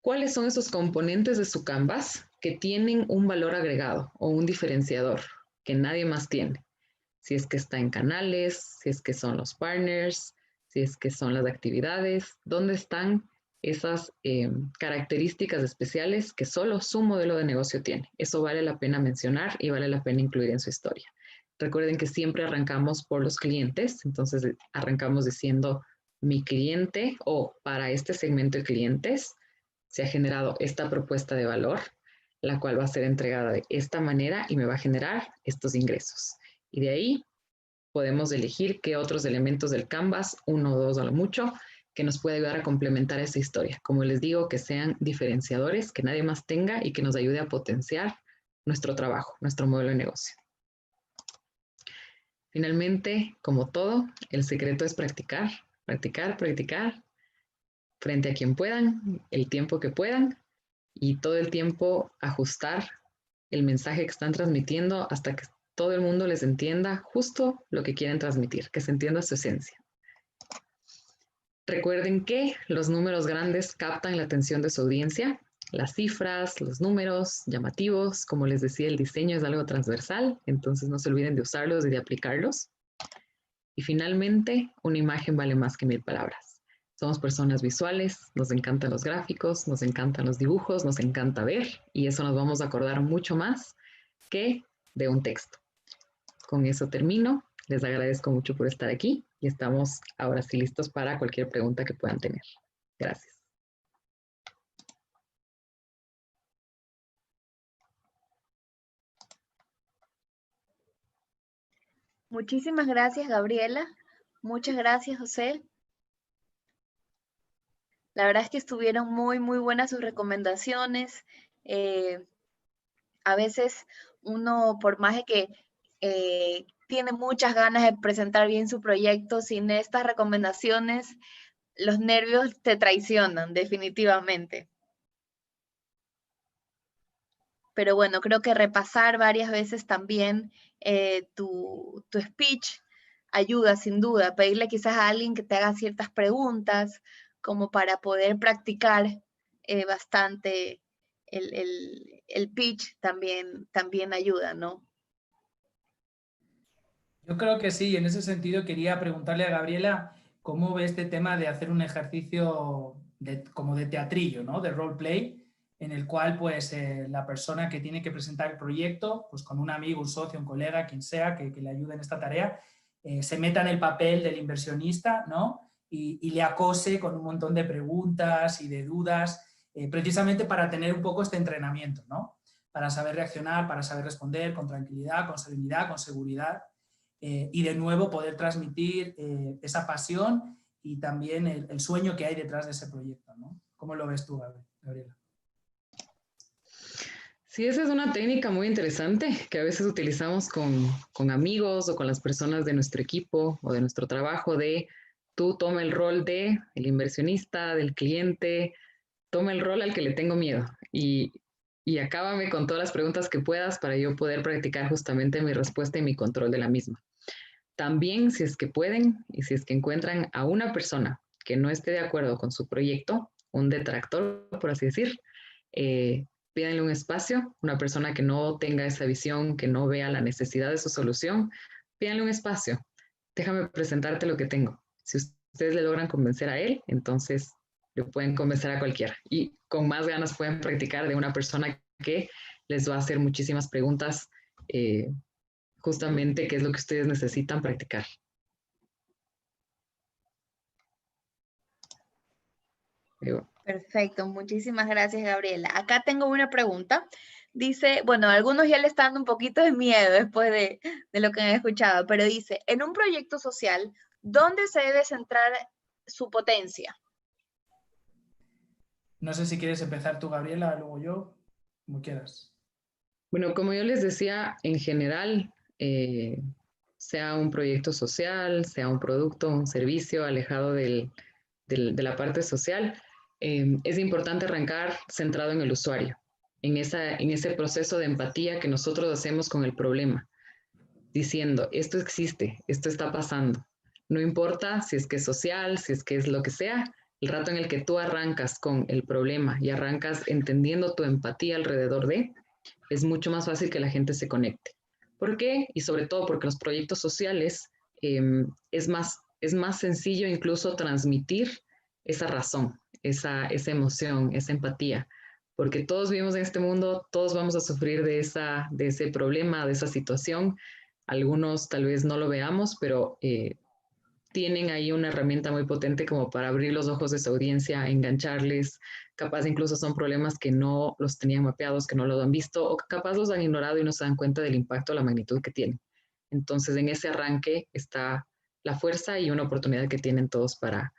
Speaker 3: ¿cuáles son esos componentes de su Canvas que tienen un valor agregado o un diferenciador que nadie más tiene? Si es que está en canales, si es que son los partners, si es que son las actividades, ¿dónde están esas características especiales que solo su modelo de negocio tiene? Eso vale la pena mencionar y vale la pena incluir en su historia. Recuerden que siempre arrancamos por los clientes, entonces arrancamos diciendo mi cliente o para este segmento de clientes se ha generado esta propuesta de valor, la cual va a ser entregada de esta manera y me va a generar estos ingresos. Y de ahí podemos elegir qué otros elementos del Canvas, 1 o 2 a lo mucho, que nos puede ayudar a complementar esa historia. Como les digo, que sean diferenciadores, que nadie más tenga y que nos ayude a potenciar nuestro trabajo, nuestro modelo de negocio. Finalmente, como todo, el secreto es practicar, practicar, practicar, frente a quien puedan, el tiempo que puedan y todo el tiempo ajustar el mensaje que están transmitiendo hasta que todo el mundo les entienda justo lo que quieren transmitir, que se entienda su esencia. Recuerden que los números grandes captan la atención de su audiencia, las cifras, los números llamativos, como les decía, el diseño es algo transversal, entonces no se olviden de usarlos y de aplicarlos. Y finalmente, una imagen vale más que 1000 palabras. Somos personas visuales, nos encantan los gráficos, nos encantan los dibujos, nos encanta ver y eso nos vamos a acordar mucho más que de un texto. Con eso termino. Les agradezco mucho por estar aquí y estamos ahora sí listos para cualquier pregunta que puedan tener. Gracias.
Speaker 1: Muchísimas gracias, Gabriela. Muchas gracias, José. La verdad es que estuvieron muy, muy buenas sus recomendaciones. A veces uno, por más de que tiene muchas ganas de presentar bien su proyecto, sin estas recomendaciones, los nervios te traicionan definitivamente. Pero bueno, creo que repasar varias veces también tu speech ayuda sin duda. Pedirle quizás a alguien que te haga ciertas preguntas como para poder practicar bastante el pitch también ayuda, ¿no?
Speaker 2: Yo creo que sí, en ese sentido quería preguntarle a Gabriela cómo ve este tema de hacer un ejercicio como de teatrillo, ¿no? De roleplay, en el cual pues la persona que tiene que presentar el proyecto, pues con un amigo, un socio, un colega, quien sea que le ayude en esta tarea, se meta en el papel del inversionista, ¿no? Y le acose con un montón de preguntas y de dudas, precisamente para tener un poco este entrenamiento, ¿no? Para saber reaccionar, para saber responder con tranquilidad, con serenidad, con seguridad. Y de nuevo poder transmitir esa pasión y también el sueño que hay detrás de ese proyecto, ¿no? ¿Cómo lo ves tú, Gabriela?
Speaker 3: Sí, esa es una técnica muy interesante que a veces utilizamos con amigos o con las personas de nuestro equipo o de nuestro trabajo de tú toma el rol de el inversionista, del cliente, toma el rol al que le tengo miedo y acábame con todas las preguntas que puedas para yo poder practicar justamente mi respuesta y mi control de la misma. También, si es que pueden y si es que encuentran a una persona que no esté de acuerdo con su proyecto, un detractor, por así decir, pídanle un espacio, una persona que no tenga esa visión, que no vea la necesidad de su solución, pídanle un espacio. Déjame presentarte lo que tengo. Si ustedes le logran convencer a él, entonces le pueden convencer a cualquiera. Y con más ganas pueden practicar de una persona que les va a hacer muchísimas preguntas justamente qué es lo que ustedes necesitan practicar.
Speaker 1: Perfecto, muchísimas gracias, Gabriela. Acá tengo una pregunta. Dice, bueno, a algunos ya le está dando un poquito de miedo después de lo que han escuchado, pero dice, en un proyecto social, ¿dónde se debe centrar su potencia?
Speaker 2: No sé si quieres empezar tú, Gabriela, luego yo, como quieras.
Speaker 3: Bueno, como yo les decía, en general, sea un proyecto social, sea un producto, un servicio alejado de la parte social, es importante arrancar centrado en el usuario, en ese proceso de empatía que nosotros hacemos con el problema, diciendo, esto existe, esto está pasando. No importa si es que es social, si es que es lo que sea, el rato en el que tú arrancas con el problema y arrancas entendiendo tu empatía alrededor de, es mucho más fácil que la gente se conecte. ¿Por qué? Y sobre todo porque los proyectos sociales es más sencillo incluso transmitir esa razón, esa emoción, esa empatía, porque todos vivimos en este mundo, todos vamos a sufrir de ese problema, de esa situación. Algunos tal vez no lo veamos, pero tienen ahí una herramienta muy potente como para abrir los ojos de su audiencia, engancharles, capaz incluso son problemas que no los tenían mapeados, que no los han visto, o capaz los han ignorado y no se dan cuenta del impacto, la magnitud que tienen. Entonces, en ese arranque está la fuerza y una oportunidad que tienen todos para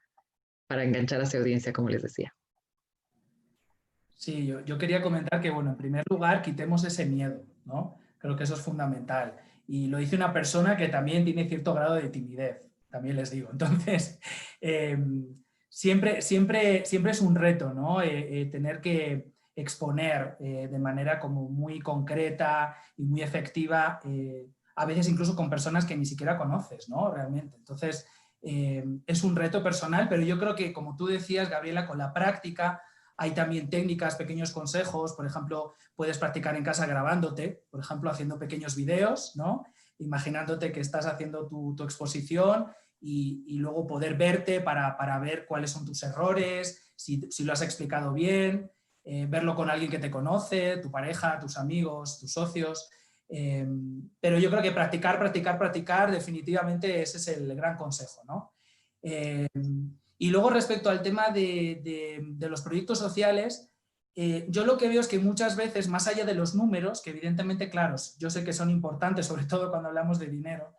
Speaker 3: enganchar a su audiencia, como les decía.
Speaker 2: Sí, yo quería comentar que, bueno, en primer lugar, quitemos ese miedo, ¿no? Creo que eso es fundamental. Y lo dice una persona que también tiene cierto grado de timidez, también les digo. Entonces, siempre es un reto, ¿no? Tener que exponer de manera como muy concreta y muy efectiva, a veces incluso con personas que ni siquiera conoces, ¿no? Realmente. Entonces, es un reto personal, pero yo creo que, como tú decías, Gabriela, con la práctica hay también técnicas, pequeños consejos, por ejemplo, puedes practicar en casa grabándote, por ejemplo, haciendo pequeños videos, ¿no? Imaginándote que estás haciendo tu exposición y luego poder verte para ver cuáles son tus errores, si lo has explicado bien, verlo con alguien que te conoce, tu pareja, tus amigos, tus socios. Pero yo creo que practicar, definitivamente ese es el gran consejo, ¿no? Y luego respecto al tema de los proyectos sociales, yo lo que veo es que muchas veces, más allá de los números, que evidentemente, claro, yo sé que son importantes, sobre todo cuando hablamos de dinero,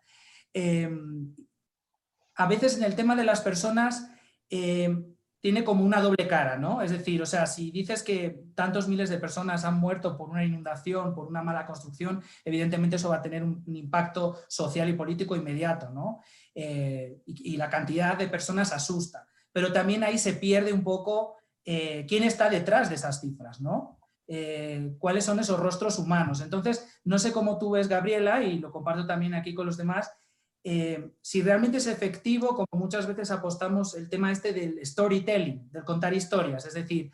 Speaker 2: a veces en el tema de las personas tiene como una doble cara, ¿no? Es decir, o sea, si dices que tantos miles de personas han muerto por una inundación, por una mala construcción, evidentemente eso va a tener un impacto social y político inmediato, ¿no? Y la cantidad de personas asusta. Pero también ahí se pierde un poco quién está detrás de esas cifras, ¿no? Cuáles son esos rostros humanos. Entonces, no sé cómo tú ves, Gabriela, y lo comparto también aquí con los demás, si realmente es efectivo, como muchas veces apostamos el tema este del storytelling, del contar historias, es decir,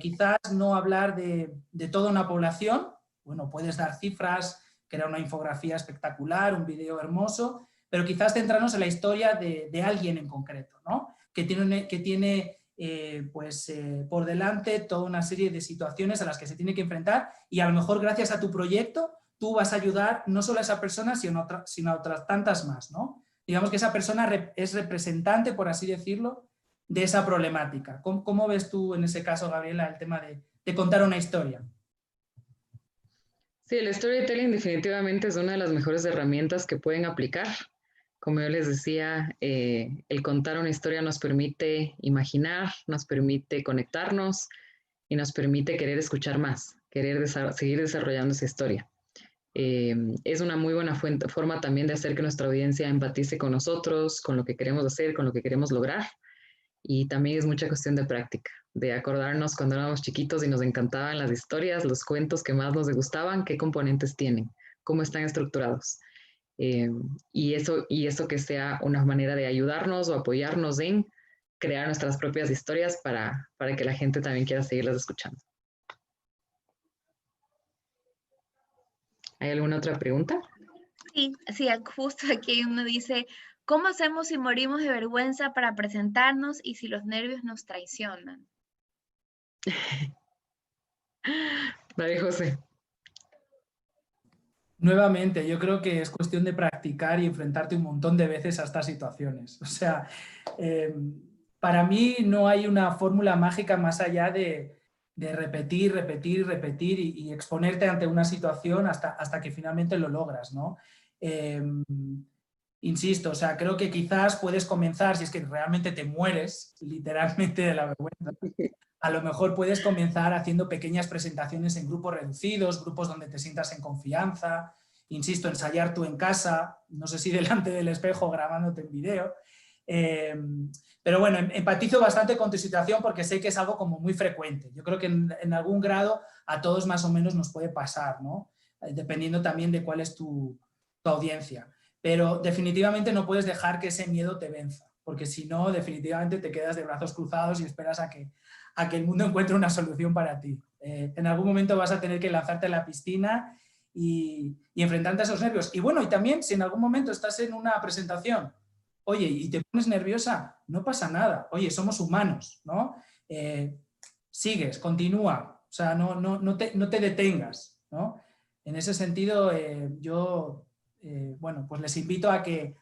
Speaker 2: quizás no hablar de toda una población, bueno, puedes dar cifras, crear una infografía espectacular, un video hermoso, pero quizás centrarnos en la historia de alguien en concreto, ¿no? Que tiene por delante toda una serie de situaciones a las que se tiene que enfrentar y a lo mejor gracias a tu proyecto tú vas a ayudar no solo a esa persona, sino a otras tantas más, ¿no? Digamos que esa persona es representante, por así decirlo, de esa problemática. ¿Cómo ves tú en ese caso, Gabriela, el tema de contar una historia?
Speaker 3: Sí, el storytelling definitivamente es una de las mejores herramientas que pueden aplicar. Como yo les decía, el contar una historia nos permite imaginar, nos permite conectarnos y nos permite querer escuchar más, querer seguir desarrollando esa historia. Es una muy buena forma también de hacer que nuestra audiencia empatice con nosotros, con lo que queremos hacer, con lo que queremos lograr. Y también es mucha cuestión de práctica, de acordarnos cuando éramos chiquitos y nos encantaban las historias, los cuentos que más nos gustaban, qué componentes tienen, cómo están estructurados. Y eso que sea una manera de ayudarnos o apoyarnos en crear nuestras propias historias para que la gente también quiera seguirlas escuchando. ¿Hay alguna otra pregunta?
Speaker 1: Sí, sí, justo aquí uno dice, ¿cómo hacemos si morimos de vergüenza para presentarnos y si los nervios nos traicionan?
Speaker 3: Dale, José.
Speaker 2: Nuevamente, yo creo que es cuestión de practicar y enfrentarte un montón de veces a estas situaciones. O sea, para mí no hay una fórmula mágica más allá de repetir, repetir, repetir y exponerte ante una situación hasta que finalmente lo logras, ¿no? Insisto, o sea, creo que quizás puedes comenzar, si es que realmente te mueres literalmente de la vergüenza, a lo mejor puedes comenzar haciendo pequeñas presentaciones en grupos reducidos, grupos donde te sientas en confianza, insisto, ensayar tú en casa, no sé si delante del espejo grabándote en vídeo, pero bueno, empatizo bastante con tu situación porque sé que es algo como muy frecuente. Yo creo que en algún grado a todos más o menos nos puede pasar, ¿no? Dependiendo también de cuál es tu audiencia. Pero definitivamente no puedes dejar que ese miedo te venza, porque si no, definitivamente te quedas de brazos cruzados y esperas a que el mundo encuentre una solución para ti. En algún momento vas a tener que lanzarte a la piscina y enfrentarte a esos nervios. Y bueno, y también si en algún momento estás en una presentación, oye, y te pones nerviosa, no pasa nada. Oye, somos humanos, ¿no? Sigues, continúa, o sea, no te detengas, ¿no? En ese sentido, yo, bueno, pues les invito a que,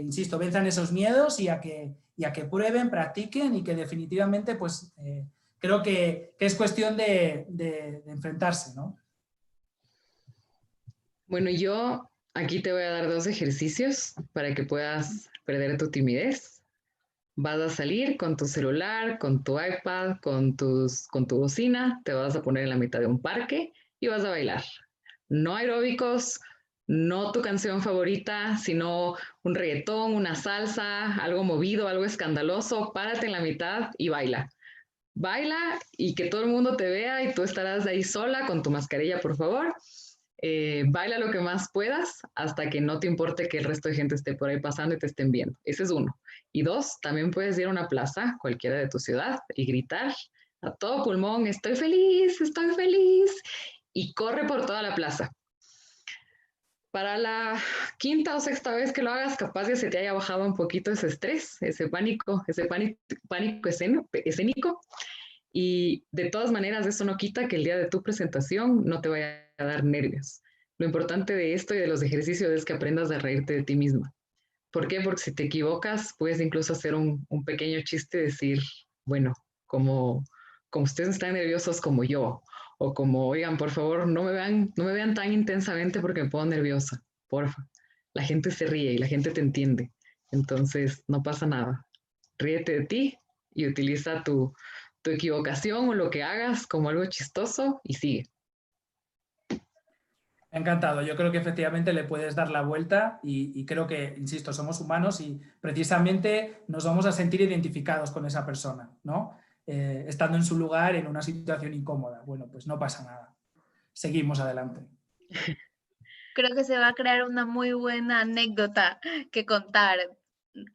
Speaker 2: insisto, venzan esos miedos y a que prueben, practiquen y que definitivamente, pues, creo que es cuestión de enfrentarse, ¿no?
Speaker 3: Bueno, yo aquí te voy a dar 2 ejercicios para que puedas perder tu timidez. Vas a salir con tu celular, con tu iPad, con tu bocina, te vas a poner en la mitad de un parque y vas a bailar. No aeróbicos, no tu canción favorita, sino un reggaetón, una salsa, algo movido, algo escandaloso. Párate en la mitad y baila. Baila y que todo el mundo te vea y tú estarás ahí sola con tu mascarilla, por favor. Baila lo que más puedas hasta que no te importe que el resto de gente esté por ahí pasando y te estén viendo. Ese es 1. Y 2, también puedes ir a una plaza, cualquiera de tu ciudad, y gritar a todo pulmón, estoy feliz, y corre por toda la plaza. Para la 5ª o 6ª vez que lo hagas, capaz de se te haya bajado un poquito ese estrés, ese pánico escénico. Y de todas maneras, eso no quita que el día de tu presentación no te vaya a dar nervios. Lo importante de esto y de los ejercicios es que aprendas a reírte de ti misma. ¿Por qué? Porque si te equivocas, puedes incluso hacer un pequeño chiste y decir, bueno, como ustedes están nerviosos como yo, o como, oigan, por favor, no me vean tan intensamente porque me pongo nerviosa, porfa. La gente se ríe y la gente te entiende. Entonces, no pasa nada. Ríete de ti y utiliza tu equivocación o lo que hagas como algo chistoso y sigue.
Speaker 2: Me ha encantado. Yo creo que efectivamente le puedes dar la vuelta y creo que, insisto, somos humanos y precisamente nos vamos a sentir identificados con esa persona, ¿no? Estando en su lugar en una situación incómoda. Bueno, pues no pasa nada. Seguimos adelante.
Speaker 1: Creo que se va a crear una muy buena anécdota que contar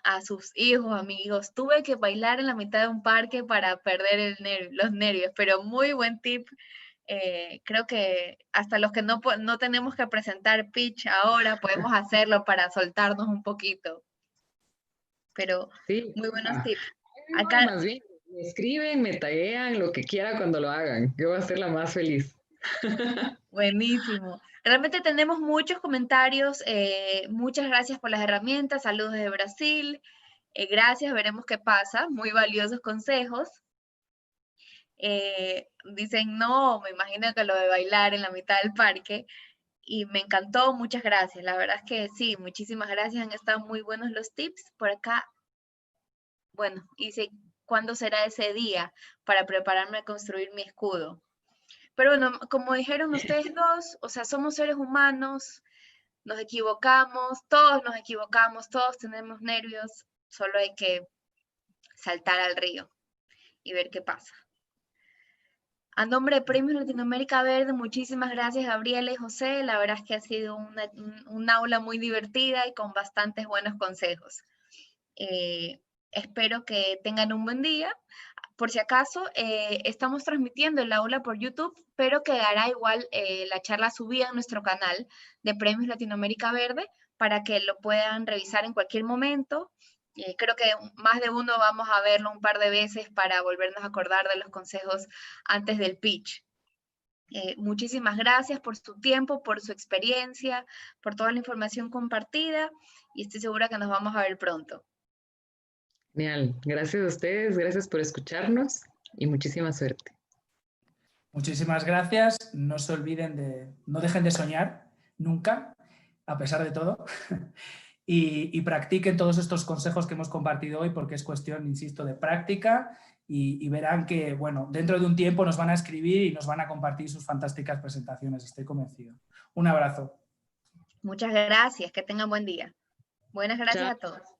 Speaker 1: a sus hijos, amigos. Tuve que bailar en la mitad de un parque para perder los nervios, pero muy buen tip. Creo que hasta los que no tenemos que presentar pitch ahora podemos hacerlo para soltarnos un poquito. Pero
Speaker 3: Sí,
Speaker 1: muy buenos tips.
Speaker 3: no,
Speaker 1: Acá,
Speaker 3: más bien, me escriben, me taguean, lo que quiera cuando lo hagan. Yo voy a ser la más feliz.
Speaker 1: buenísimo. Realmente tenemos muchos comentarios. Muchas gracias por las herramientas. Saludos de Brasil. Gracias, veremos qué pasa. Muy valiosos consejos. Dicen, no, me imagino que lo de bailar en la mitad del parque. Y me encantó, muchas gracias. La verdad es que sí, muchísimas gracias. Han estado muy buenos los tips. Por acá, bueno, hice cuándo será ese día para prepararme a construir mi escudo. Pero bueno, como dijeron ustedes dos, o sea, somos seres humanos, nos equivocamos, todos tenemos nervios, solo hay que saltar al río y ver qué pasa. A nombre de Premios Latinoamérica Verde, muchísimas gracias Gabriela y José, la verdad es que ha sido un aula muy divertida y con bastantes buenos consejos. Espero que tengan un buen día. Por si acaso, estamos transmitiendo el aula por YouTube, pero quedará igual la charla subida en nuestro canal de Premios Latinoamérica Verde para que lo puedan revisar en cualquier momento. Creo que más de uno vamos a verlo un par de veces para volvernos a acordar de los consejos antes del pitch. Muchísimas gracias por su tiempo, por su experiencia, por toda la información compartida y estoy segura que nos vamos a ver pronto.
Speaker 3: Genial. Gracias a ustedes, gracias por escucharnos y muchísima suerte.
Speaker 2: Muchísimas gracias. No se olviden no dejen de soñar nunca, a pesar de todo. Y practiquen todos estos consejos que hemos compartido hoy, porque es cuestión, insisto, de práctica, y verán que, bueno, dentro de un tiempo nos van a escribir y nos van a compartir sus fantásticas presentaciones, estoy convencido. Un abrazo.
Speaker 1: Muchas gracias, que tengan buen día. Buenas gracias
Speaker 3: Chao.
Speaker 1: a todos.